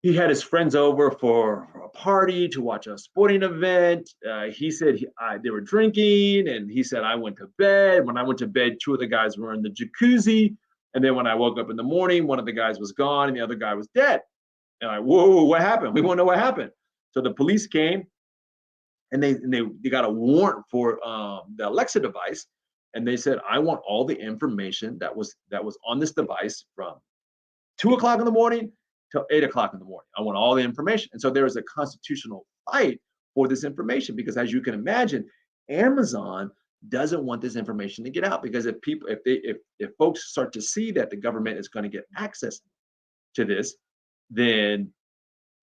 he had his friends over for a party to watch a sporting event. He said they were drinking, and he said, I went to bed. When I went to bed, two of the guys were in the jacuzzi. And then when I woke up in the morning, one of the guys was gone and the other guy was dead. And I, whoa, what happened? We want to know what happened. So the police came, and they got a warrant for the Alexa device. And they said, I want all the information that was on this device from 2 o'clock in the morning till 8 o'clock in the morning. I want all the information. And so there is a constitutional fight for this information because, as you can imagine, Amazon doesn't want this information to get out, because if folks start to see that the government is going to get access to this, then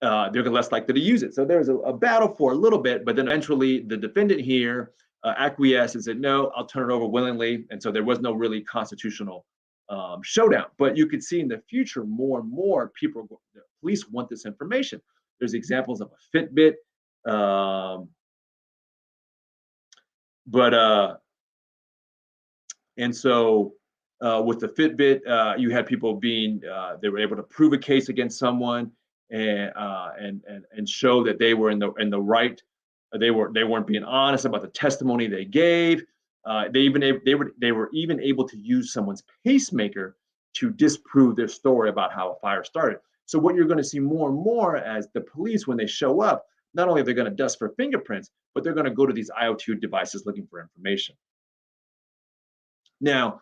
they're less likely to use it. So there's a battle for a little bit, but then eventually the defendant here acquiesced and said, no, I'll turn it over willingly. And so there was no really constitutional showdown. But you could see in the future, more and more the police want this information. There's examples of a Fitbit, and so with the Fitbit, you had people they were able to prove a case against someone and show that they were in the right. They weren't being honest about the testimony they gave. They were even able to use someone's pacemaker to disprove their story about how a fire started. So what you're going to see more and more as the police, when they show up, not only are they going to dust for fingerprints, but they're going to go to these IoT devices looking for information. Now,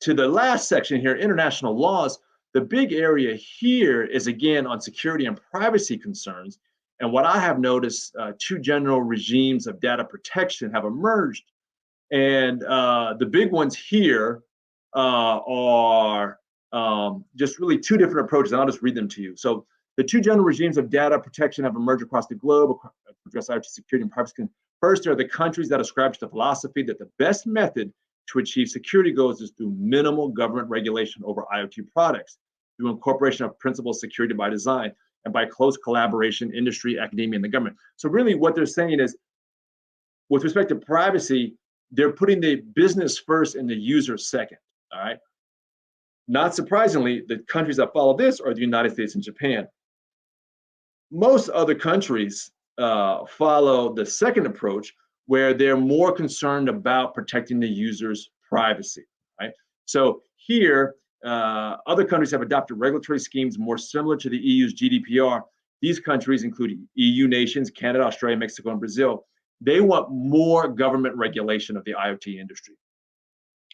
to the last section here, international laws, the big area here is, again, on security and privacy concerns. And what I have noticed, two general regimes of data protection have emerged. And the big ones here are just really two different approaches, and I'll just read them to you. So the two general regimes of data protection have emerged across the globe to address IoT security and privacy. First are the countries that ascribe to the philosophy that the best method to achieve security goals is through minimal government regulation over IoT products, through incorporation of principles of security by design, and by close collaboration, industry, academia, and the government. So really what they're saying is, with respect to privacy, they're putting the business first and the user second, all right? Not surprisingly, the countries that follow this are the United States and Japan. Most other countries follow the second approach, where they're more concerned about protecting the user's privacy, right? So here, other countries have adopted regulatory schemes more similar to the EU's GDPR. These countries include EU nations, Canada, Australia, Mexico, and Brazil. they want more government regulation of the IoT industry.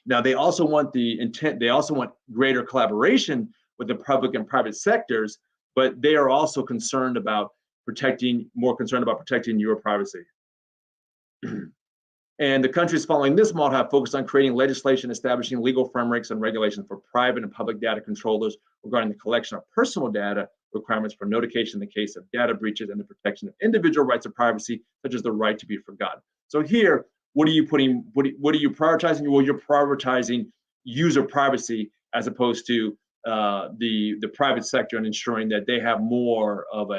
Now, they also want they also want greater collaboration with the public and private sectors, but they are also more concerned about protecting your privacy. And the countries following this model have focused on creating legislation establishing legal frameworks and regulations for private and public data controllers regarding the collection of personal data, requirements for notification in the case of data breaches, and the protection of individual rights of privacy, such as the right to be forgotten. So here, what are you prioritizing? Well, you're prioritizing user privacy as opposed to the private sector, and ensuring that they have more of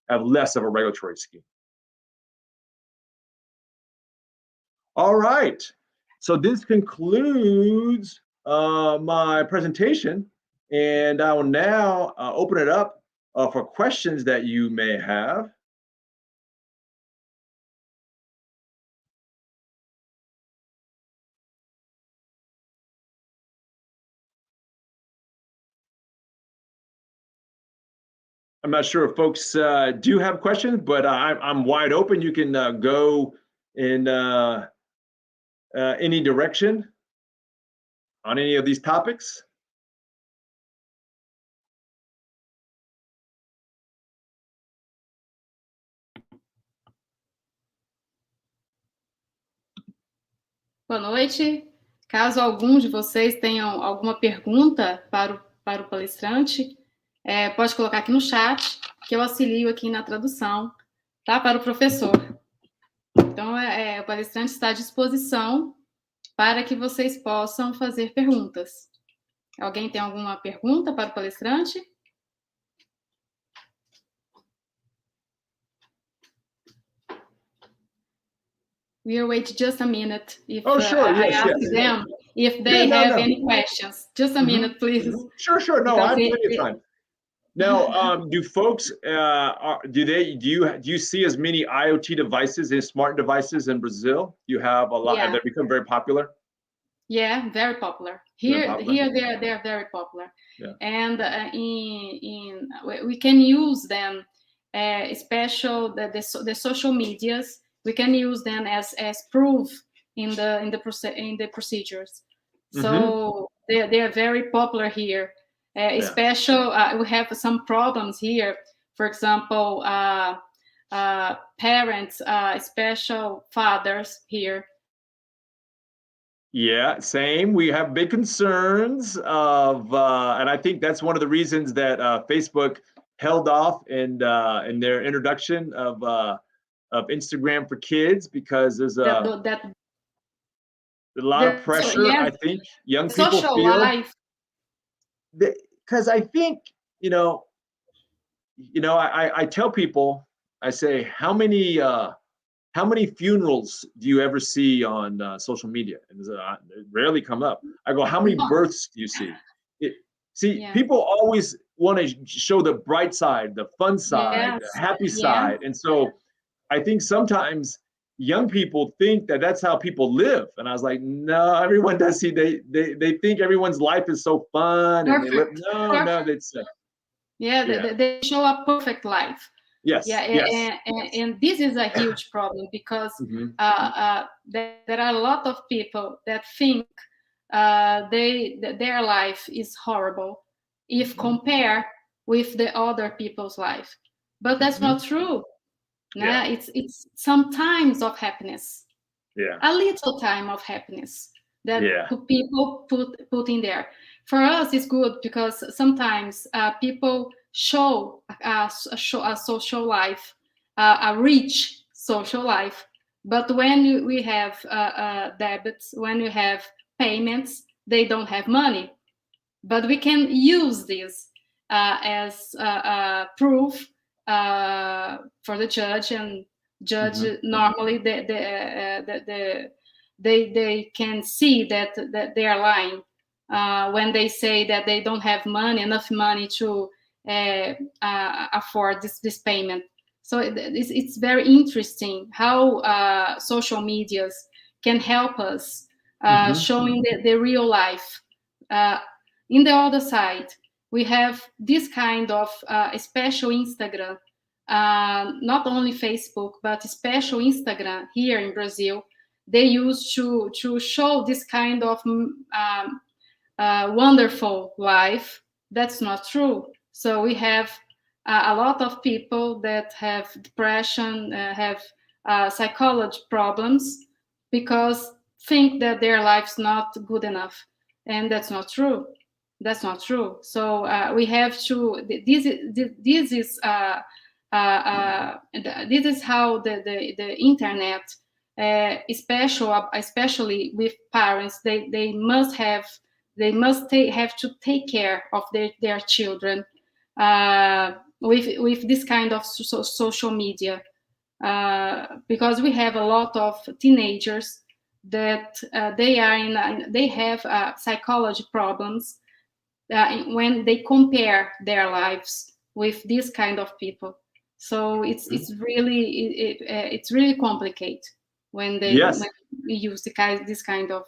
have less of a regulatory scheme. All right, so this concludes my presentation, and I will now open it up for questions that you may have. I'm not sure if folks do have questions, but I'm wide open. You can go in any direction on any of these topics. Boa noite. Caso algum de vocês tenham alguma pergunta para o palestrante, pode colocar aqui no chat, que eu auxilio aqui na tradução, tá? Para o professor. Então, o palestrante está à disposição para que vocês possam fazer perguntas. Alguém tem alguma pergunta para o palestrante? We'll wait just a minute if I ask them if they have any questions. Just a minute, please. Sure. No, I have plenty of time. Now, do folks do you see as many IoT devices and smart devices in Brazil? You have a lot. Have they become very popular? Yeah, very popular. Here they're very popular. Yeah. And we can use them, especially the social medias. We can use them as proof in the procedures. So they are very popular here. Especially, we have some problems here. For example, parents, special fathers here. Yeah, same. We have big concerns of, and I think that's one of the reasons that Facebook held off in their introduction of Instagram for kids, because there's a lot of pressure. I think young people feel. Because I think, I tell people, I say, how many funerals do you ever see on social media? And they rarely come up. I go, how many births do you see? People always want to show the bright side, the fun side, the happy side. And so I think sometimes young people think that that's how people live. And I was like, no, everyone does see, they think everyone's life is so fun. And they live, no, that's they show a perfect life. Yes. And this is a huge problem, because there are a lot of people that think their life is horrible if compared with the other people's life. But that's not true. It's some times of happiness. A little time of happiness that people put in there. For us, it's good because sometimes people show a social life, a rich social life. But when we have debits, when we have payments, they don't have money. But we can use this as proof for the judge, and judge normally they can see that they are lying when they say that they don't have enough money to afford this payment. So it's very interesting how social medias can help us showing the real life. In the other side, we have this kind of special Instagram not only Facebook, but especially Instagram here in Brazil, they use to show this kind of wonderful life. That's not true. So we have a lot of people that have depression, have psychology problems, because think that their life's not good enough, and that's not true. That's not true. So we have to. This is how the internet, especially with parents, they must have to take care of their children with this kind of social media, because we have a lot of teenagers that they have psychology problems when they compare their lives with this kind of people. So it's really complicated when they use this kind of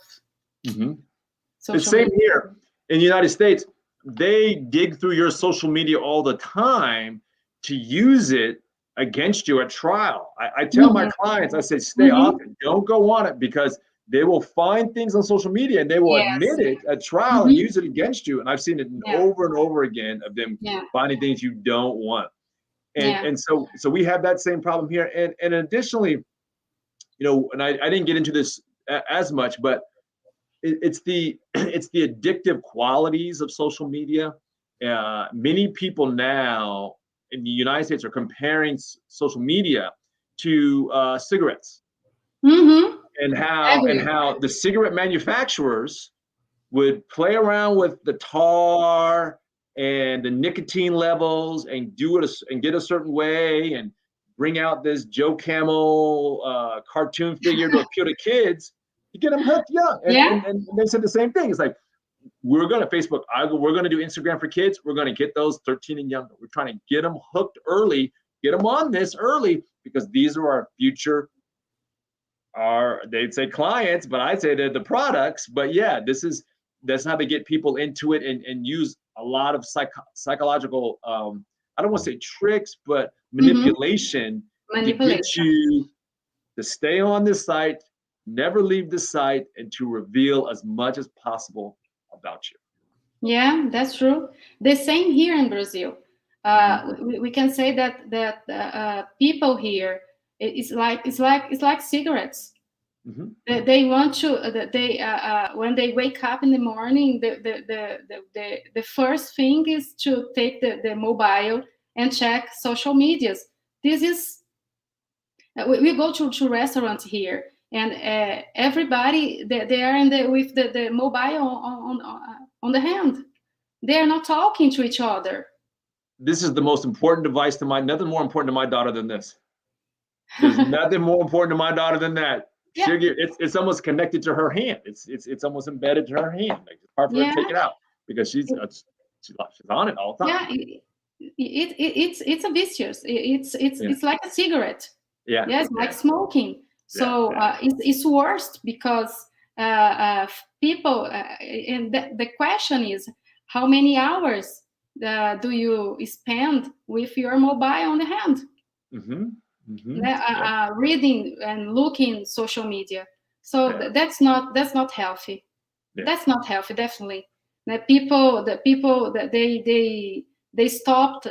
social It's same media. here in the United States. They dig through your social media all the time to use it against you at trial. I tell my clients, I say, stay off it. Don't go on it, because they will find things on social media and they will admit it at trial and use it against you. And I've seen it over and over again of them finding things you don't want. And so we have that same problem here. And additionally, and I didn't get into this as much, but it's the addictive qualities of social media. Many people now in the United States are comparing social media to cigarettes, and how the cigarette manufacturers would play around with the tar and the nicotine levels and do it and get a certain way and bring out this Joe Camel cartoon figure to appeal to kids to get them hooked young. And they said the same thing. It's like, we're going to Facebook, we're going to do Instagram for kids. We're going to get those 13 and younger. We're trying to get them hooked early, get them on this early, because these are our future, they'd say clients, but I'd say they're the products. But yeah, that's how they get people into it and use a lot of psychological, I don't want to say tricks, but manipulation to get you to stay on this site, never leave the site, and to reveal as much as possible about you. Yeah, that's true. The same here in Brazil. We can say that people here, it's like cigarettes. They want to. When they wake up in the morning, the first thing is to take the mobile and check social medias. This is we go to restaurants here, and everybody they are with the mobile on the hand. They are not talking to each other. This is the most important device nothing more important to my daughter than this. There's nothing more important to my daughter than that. Yeah. It's almost connected to her hand. It's almost embedded to her hand. Like, it's hard for her to take it out because she's on it all the time. Yeah, it's a vicious. It's like a cigarette. Yeah. Yes, like smoking. So it's worse because people. And the question is, how many hours do you spend with your mobile on the hand? Reading and looking social media. So that's not healthy. That's not healthy, definitely. The people that they stopped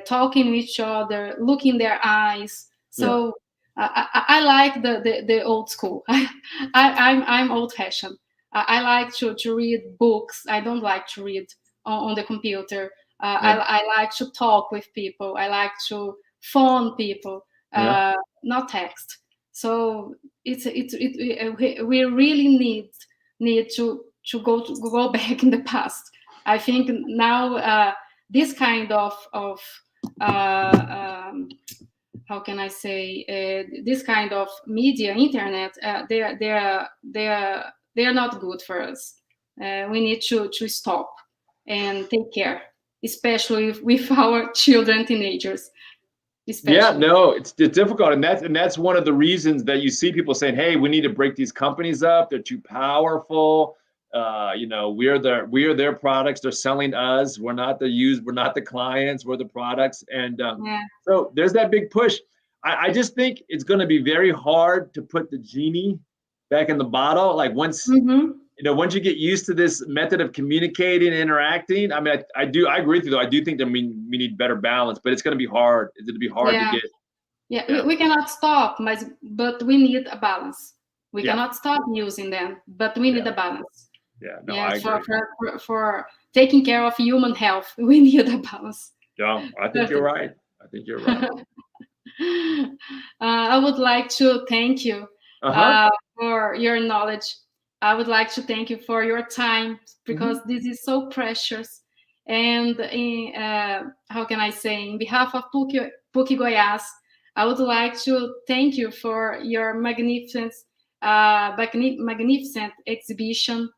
talking with each other, look in their eyes. So I like the old school. I'm old fashioned. I like to read books. I don't like to read on the computer. I like to talk with people. I like to phone people, not text. So we really need to go back in the past. I think now this kind of how can I say this kind of media, internet, they are not good for us. We need to stop and take care, especially with our children, teenagers. Especially. Yeah, no, it's difficult, and that's one of the reasons that you see people saying, "Hey, we need to break these companies up. They're too powerful. You know, we are their products. They're selling us. We're not the clients. We're the products. And so there's that big push. I just think it's going to be very hard to put the genie back in the bottle. Like once once you get used to this method of communicating and interacting, I mean, I agree with you though. I do think that we need better balance, but it's going to be hard. It'll be hard to get. Yeah, we cannot stop, but we need a balance. We cannot stop using them, but we need a balance. Yeah, no, I agree. For taking care of human health, we need a balance. Yeah, I think you're right. I would like to thank you for your knowledge. I would like to thank you for your time, because this is so precious. And how can I say, in behalf of PUC Goiás, I would like to thank you for your magnificent exhibition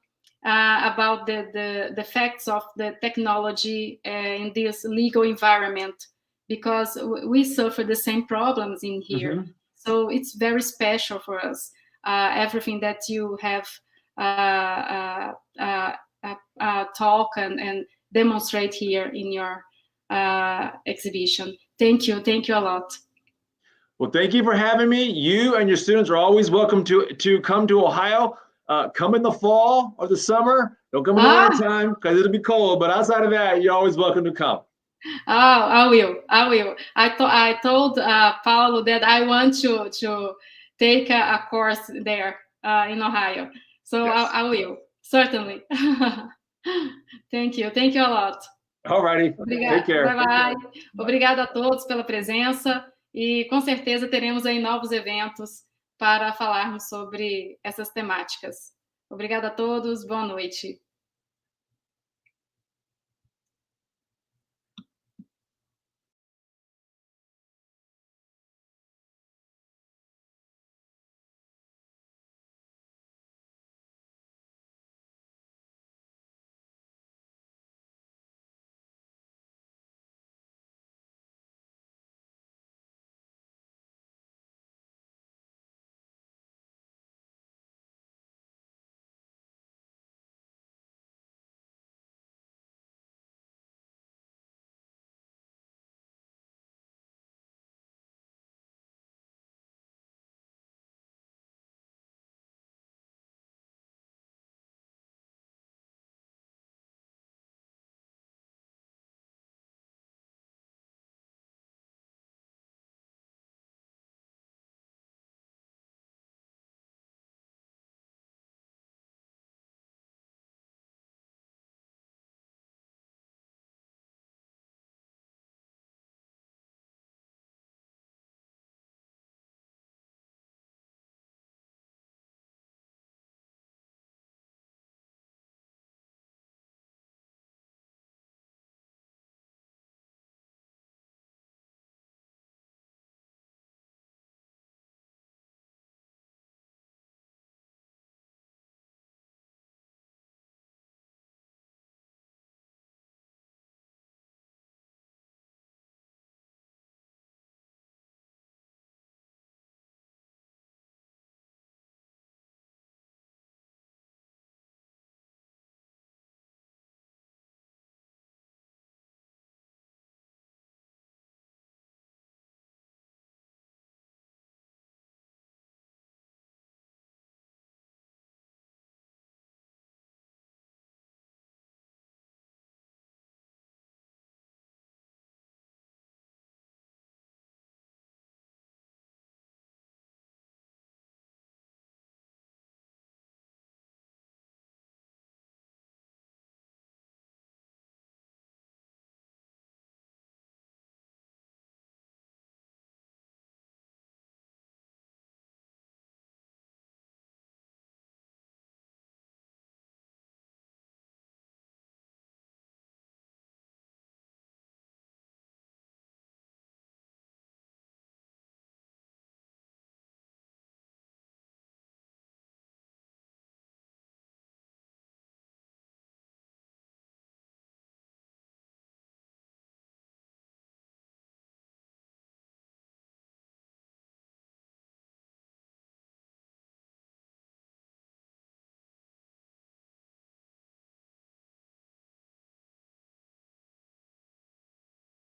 about the facts of the technology in this legal environment, because we suffer the same problems in here. So it's very special for us, everything that you have talk and demonstrate here in your exhibition. Thank you a lot. Well, thank you for having me. You and your students are always welcome to come to Ohio. Come in the fall or the summer. Don't come in the winter time because it'll be cold. But outside of that, you're always welcome to come. Oh, I will. I told Paulo that I want to take a course there in Ohio. So yes. I will, certainly. Thank you a lot. All righty. Take care. Bye. Obrigada a todos pela presença e com certeza teremos aí novos eventos para falarmos sobre essas temáticas. Obrigada a todos, boa noite.